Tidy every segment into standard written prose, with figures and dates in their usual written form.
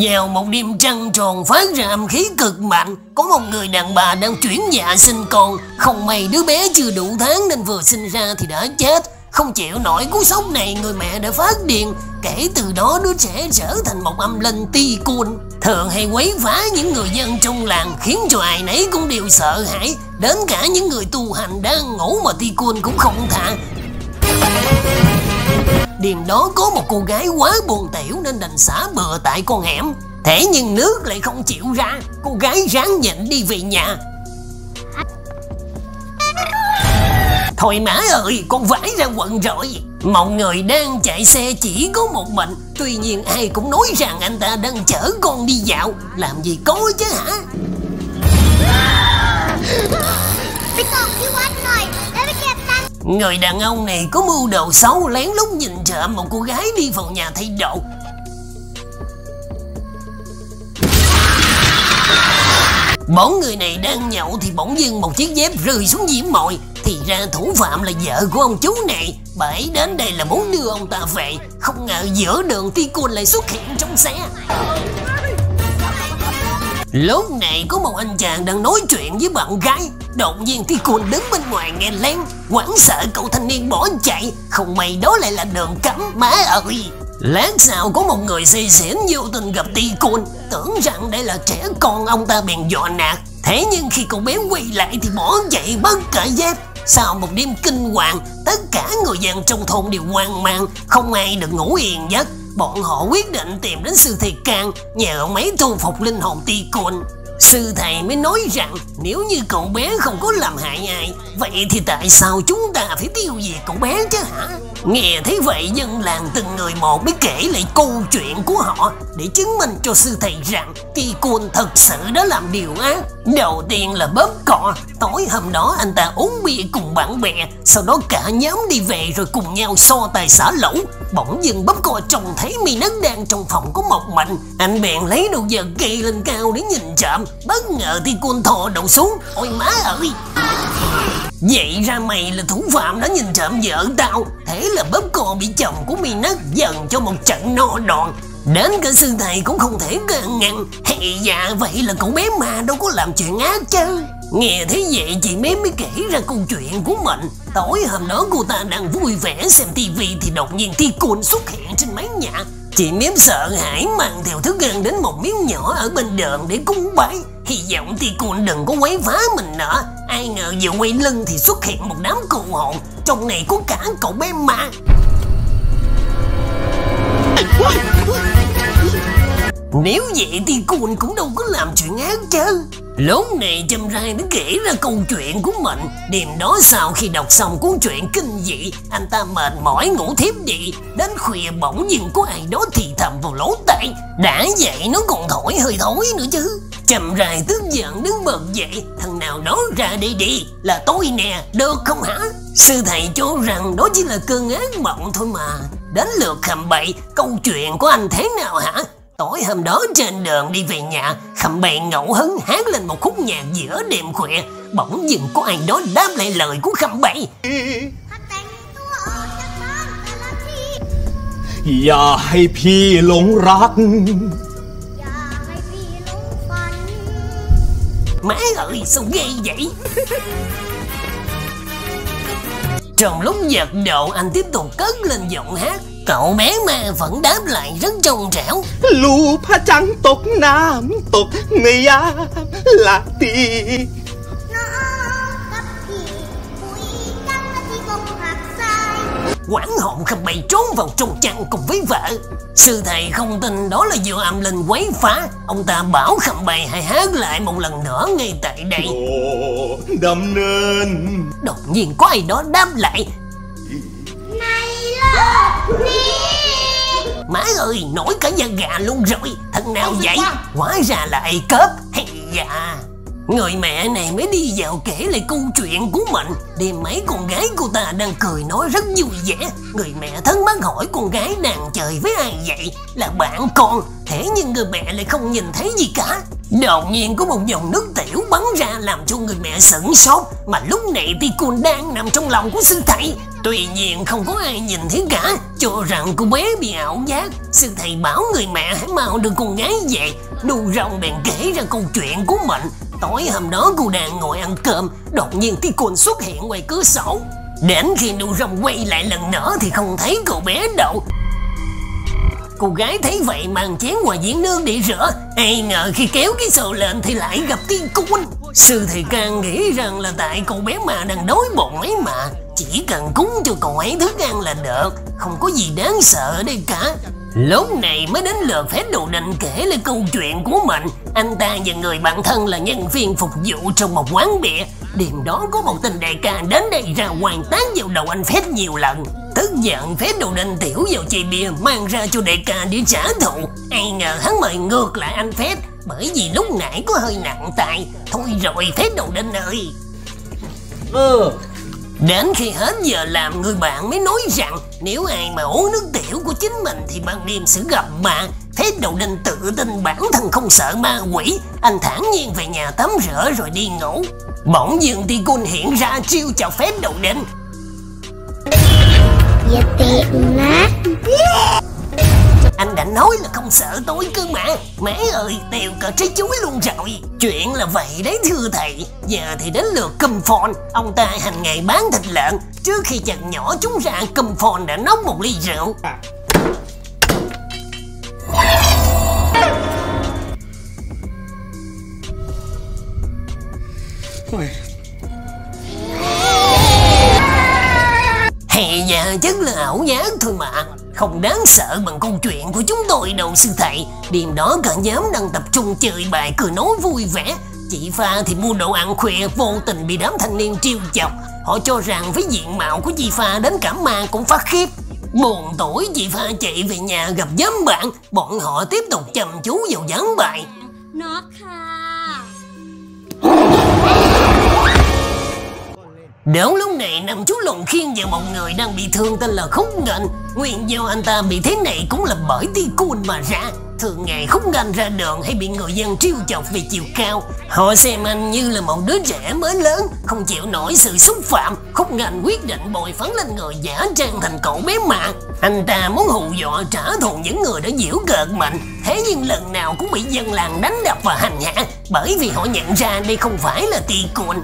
Vào một đêm trăng tròn phát ra âm khí cực mạnh, có một người đàn bà đang chuyển dạ sinh con. Không may đứa bé chưa đủ tháng nên vừa sinh ra thì đã chết. Không chịu nổi cú sốc này, người mẹ đã phát điên. Kể từ đó đứa trẻ trở thành một âm linh Tikkun, thường hay quấy phá những người dân trong làng, khiến cho ai nấy cũng đều sợ hãi. Đến cả những người tu hành đang ngủ mà Tikkun cũng không tha. Đêm đó có một cô gái quá buồn tẻo nên đành xả bừa tại con hẻm. Thế nhưng nước lại không chịu ra, cô gái ráng nhịn đi về nhà. Thôi má ơi, con vãi ra quận rồi. Mọi người đang chạy xe chỉ có một mình. Tuy nhiên ai cũng nói rằng anh ta đang chở con đi dạo. Làm gì có chứ hả? Người đàn ông này có mưu đồ xấu, lén lút nhìn trộm một cô gái đi vào nhà thay đồ. Bốn người này đang nhậu thì bỗng dưng một chiếc dép rơi xuống diễm mồi. Thì ra thủ phạm là vợ của ông chú này. Bà ấy đến đây là muốn đưa ông ta về. Không ngờ giữa đường Tikkun lại xuất hiện trong xe. Lúc này có một anh chàng đang nói chuyện với bạn gái. Đột nhiên Tikkun đứng bên ngoài nghe lén, hoảng sợ cậu thanh niên bỏ chạy. Không may đó lại là đường cấm, má ơi. Lát sau có một người say xỉn vô tình gặp Tikkun, tưởng rằng đây là trẻ con, ông ta bèn dọa nạt. Thế nhưng khi cậu bé quay lại thì bỏ chạy mất cả dép. Sau một đêm kinh hoàng, tất cả người dân trong thôn đều hoang mang, không ai được ngủ yên giấc. Bọn họ quyết định tìm đến sư thầy Can, nhờ ông ấy thu phục linh hồn Tikkun. Sư thầy mới nói rằng nếu như cậu bé không có làm hại ai, vậy thì tại sao chúng ta phải tiêu diệt cậu bé chứ hả? Nghe thấy vậy, dân làng từng người một mới kể lại câu chuyện của họ để chứng minh cho sư thầy rằng Tikkun thật sự đã làm điều ác. Đầu tiên là bóp cọ. Tối hôm đó anh ta uống bia cùng bạn bè, sau đó cả nhóm đi về rồi cùng nhau so tài xả lẩu. Bỗng dưng bóp cọ trông thấy Minet đang trong phòng có một mình. Anh bèn lấy đồ vật cây lên cao để nhìn trộm. Bất ngờ Tikkun thò đầu xuống. Ôi má ơi! Vậy ra mày là thủ phạm đã nhìn trộm vợ tao. Thế là bóp cò bị chồng của Minet dần cho một trận no đòn. Đến cả sư thầy cũng không thể can ngăn. Hay dạ, vậy là cậu bé mà đâu có làm chuyện ác chứ. Nghe thấy vậy chị Mém mới kể ra câu chuyện của mình. Tối hôm đó cô ta đang vui vẻ xem tivi thì đột nhiên Tikkun xuất hiện trên mái nhà. Chị Mém sợ hãi mang theo thức ăn đến một miếng nhỏ ở bên đường để cúng bái, hy vọng Tikkun đừng có quấy phá mình nữa. Ai ngờ vừa quay lưng thì xuất hiện một đám cù hồn, trong này có cả cậu bé ma. Nếu vậy Tikkun cũng đâu có làm chuyện ác chứ. Lúc này Châm Rai mới kể ra câu chuyện của mình. Đêm đó sau khi đọc xong cuốn truyện kinh dị, anh ta mệt mỏi ngủ thiếp đi. Đến khuya bỗng dưng có ai đó thì thầm vào lỗ tai. Đã vậy nó còn thổi hơi thối nữa chứ. Châm Rai tức giận đứng bật dậy. Thằng nào đó ra đây đi, là tôi nè, được không hả? Sư thầy cho rằng đó chỉ là cơn ác mộng thôi mà. Đến lượt Khầm Bậy, câu chuyện của anh thế nào hả? Tối hôm đó trên đường đi về nhà, Khầm Bậy ngẫu hứng hát lên một khúc nhạc giữa đêm khuya. Bỗng dưng có ai đó đáp lại lời của Khầm Bậy.อย่าให้พี่หลงรัก Má ơi, sao ghê vậy? Trong lúc giật độ, anh tiếp tục cất lên giọng hát. Cậu bé ma vẫn đáp lại rất trong trẻo. ลูกพระจันทร์ตกน้ำตกในยามราตรี Quảng hồn Khầm Bậy trốn vào trong chăn cùng với vợ. Sư thầy không tin đó là do âm linh quấy phá. Ông ta bảo Khầm Bậy hãy hát lại một lần nữa ngay tại đây. ดำเนิน Đột nhiên có ai đó đáp lại. Má ơi, nổi cả da gà luôn rồi. Thằng nào vậy? Hóa ra là ai cớp. Hay dạ. Người mẹ này mới đi vào kể lại câu chuyện của mình. Đêm mấy con gái cô ta đang cười nói rất vui vẻ. Người mẹ thắc mắc hỏi con gái đang chơi với ai vậy? Là bạn con. Thế nhưng người mẹ lại không nhìn thấy gì cả. Đột nhiên có một dòng nước tiểu bắn ra làm cho người mẹ sửng sốt. Mà lúc này Tikkun đang nằm trong lòng của sư thầy. Tuy nhiên không có ai nhìn thấy cả, cho rằng cô bé bị ảo giác. Sư thầy bảo người mẹ hãy mau đưa con gái về. Đu Rong bèn kể ra câu chuyện của mình. Tối hôm đó cô đang ngồi ăn cơm, đột nhiên Tikkun xuất hiện ngoài cửa sổ. Đến khi Đu Rong quay lại lần nữa thì không thấy cậu bé đâu. Cô gái thấy vậy mang chén qua giếng nước để rửa. Ai ngờ khi kéo cái xô lên thì lại gặp Tikkun. Sư thầy càng nghĩ rằng là tại cậu bé mà đang đói bụng ấy mà, chỉ cần cúng cho cậu ấy thức ăn là được, không có gì đáng sợ ở đây cả. Lúc này mới đến lượt phép Đầu Đinh kể lại câu chuyện của mình. Anh ta và người bạn thân là nhân viên phục vụ trong một quán bia. Đêm đó có một tên đại ca đến đây ra hoàn tán vào đầu anh Phép nhiều lần. Tức giận, Phép Đầu Đinh tiểu vào chai bia mang ra cho đại ca để trả thù. Ai ngờ hắn mời ngược lại anh Phép, bởi vì lúc nãy có hơi nặng tay. Thôi rồi Phép Đầu Đinh ơi. Đến khi hết giờ làm, người bạn mới nói rằng nếu ai mà uống nước tiểu của chính mình thì ban đêm sẽ gặp ma. Phép Đầu Đinh tự tin bản thân không sợ ma quỷ. Anh thản nhiên về nhà tắm rửa rồi đi ngủ. Bỗng dưng Tikkun hiện ra chiêu chào Phép Đầu Đinh. Anh đã nói là không sợ tôi cơ mà. Má ơi, tiêu cả trái chuối luôn rồi. Chuyện là vậy đấy thưa thầy. Giờ thì đến lượt Cùm Phon. Ông ta hành nghề bán thịt lợn. Trước khi chàng nhỏ chúng ra, Cùm Phon đã nốc một ly rượu. Hay dạ, chắc là ảo giác thôi mà, không đáng sợ bằng câu chuyện của chúng tôi đâu sư thầy. Đêm đó cả nhóm đang tập trung chơi bài cười nói vui vẻ. Chị Pha thì mua đồ ăn khuya, vô tình bị đám thanh niên trêu chọc. Họ cho rằng với diện mạo của chị Pha đến cả ma cũng phát khiếp. Buồn tuổi, chị Pha chạy về nhà gặp nhóm bạn. Bọn họ tiếp tục chăm chú vào giảng bài. Đúng lúc này nằm chú Lồng khiêng vào một người đang bị thương tên là Khúc Nghênh. Nguyên do anh ta bị thế này cũng là bởi Tikkun mà ra. Thường ngày Khúc Nghênh ra đường hay bị người dân trêu chọc về chiều cao. Họ xem anh như là một đứa trẻ mới lớn, không chịu nổi sự xúc phạm. Khúc Nghênh quyết định bồi phấn lên người giả trang thành cậu bé ma. Anh ta muốn hù dọa trả thù những người đã giễu cợt mình. Thế nhưng lần nào cũng bị dân làng đánh đập và hành hạ, bởi vì họ nhận ra đây không phải là Tikkun.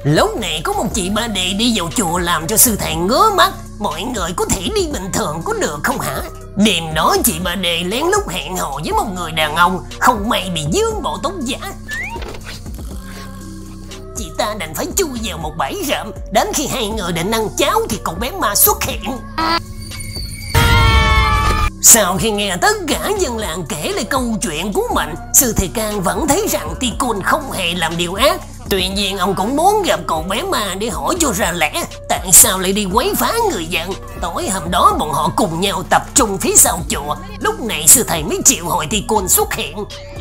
Lúc này có một chị Ba Đệ đi vào chùa làm cho sư thầy ngứa mắt. Mọi người có thể đi bình thường có được không hả? Đêm đó chị Ba Đệ lén lút hẹn hò với một người đàn ông, không may bị dướng bộ tóc giả. Chị ta đành phải chui vào một bẫy rậm. Đến khi hai người định ăn cháo thì cậu bé ma xuất hiện. Sau khi nghe tất cả dân làng kể lại câu chuyện của mình, sư thầy Can vẫn thấy rằng Tikkun không hề làm điều ác. Tuy nhiên ông cũng muốn gặp cậu bé ma để hỏi cho ra lẽ tại sao lại đi quấy phá người dân. Tối hôm đó bọn họ cùng nhau tập trung phía sau chùa. Lúc này sư thầy mới triệu hồi Tikkun xuất hiện.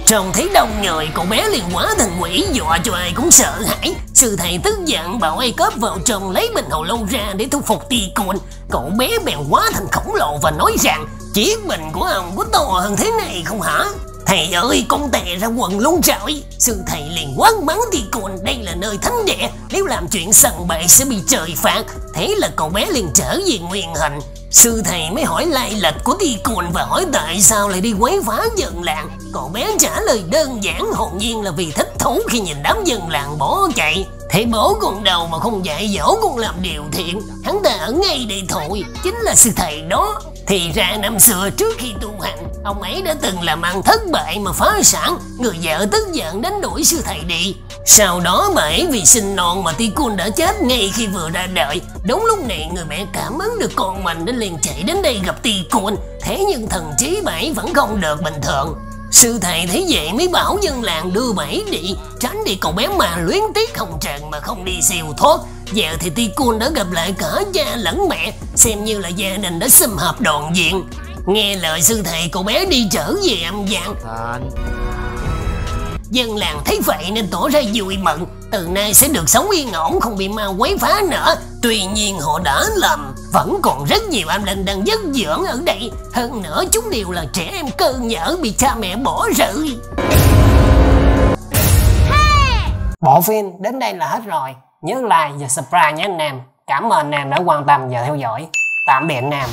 Trông thấy đông người, cậu bé liền hóa thành quỷ dọa cho ai cũng sợ hãi. Sư thầy tức giận bảo ai cướp vào trong lấy bình hầu lâu ra để thu phục Tikkun. Cậu bé bèn hóa thành khổng lồ và nói rằng chiếc bình của ông có to hơn thế này không hả? Thầy ơi, con tè ra quần luôn rồi. Sư thầy liền quát mắng Tikkun, đây là nơi thánh địa, nếu làm chuyện sằng bậy sẽ bị trời phạt. Thế là cậu bé liền trở về nguyên hình. Sư thầy mới hỏi lai lịch của Tikkun và hỏi tại sao lại đi quấy phá dân làng. Cậu bé trả lời đơn giản hồn nhiên là vì thích thú khi nhìn đám dân làng bỏ chạy. Thế bố con đầu mà không dạy dỗ con làm điều thiện, hắn ta ở ngay đây thôi, chính là sư thầy đó. Thì ra năm xưa trước khi tu hành, ông ấy đã từng làm ăn thất bại mà phá sản. Người vợ tức giận đánh đuổi sư thầy đi. Sau đó bà ấy vì sinh non mà Tikkun đã chết ngay khi vừa ra đời. Đúng lúc này người mẹ cảm ứng được con mình nên liền chạy đến đây gặp Tikkun. Thế nhưng thần trí bà ấy vẫn không được bình thường. Sư thầy thấy vậy mới bảo dân làng đưa bà ấy đi, tránh đi cậu bé mà luyến tiếc hồng trần mà không đi siêu thoát. Giờ thì Tikkun đã gặp lại cả cha lẫn mẹ, xem như là gia đình đã sum họp đoàn viên. Nghe lời sư thầy, cậu bé đi trở về âm gian. Dân làng thấy vậy nên tỏ ra vui mừng, từ nay sẽ được sống yên ổn, không bị ma quấy phá nữa. Tuy nhiên họ đã lầm, Vẫn còn rất nhiều anh linh đang dất dưỡng ở đây. Hơn nữa chúng đều là trẻ em cơ nhở bị cha mẹ bỏ rơi. Bộ phim đến đây là hết rồi. Nhớ like và subscribe nhé anh em. Cảm ơn anh em đã quan tâm và theo dõi. Tạm biệt anh em.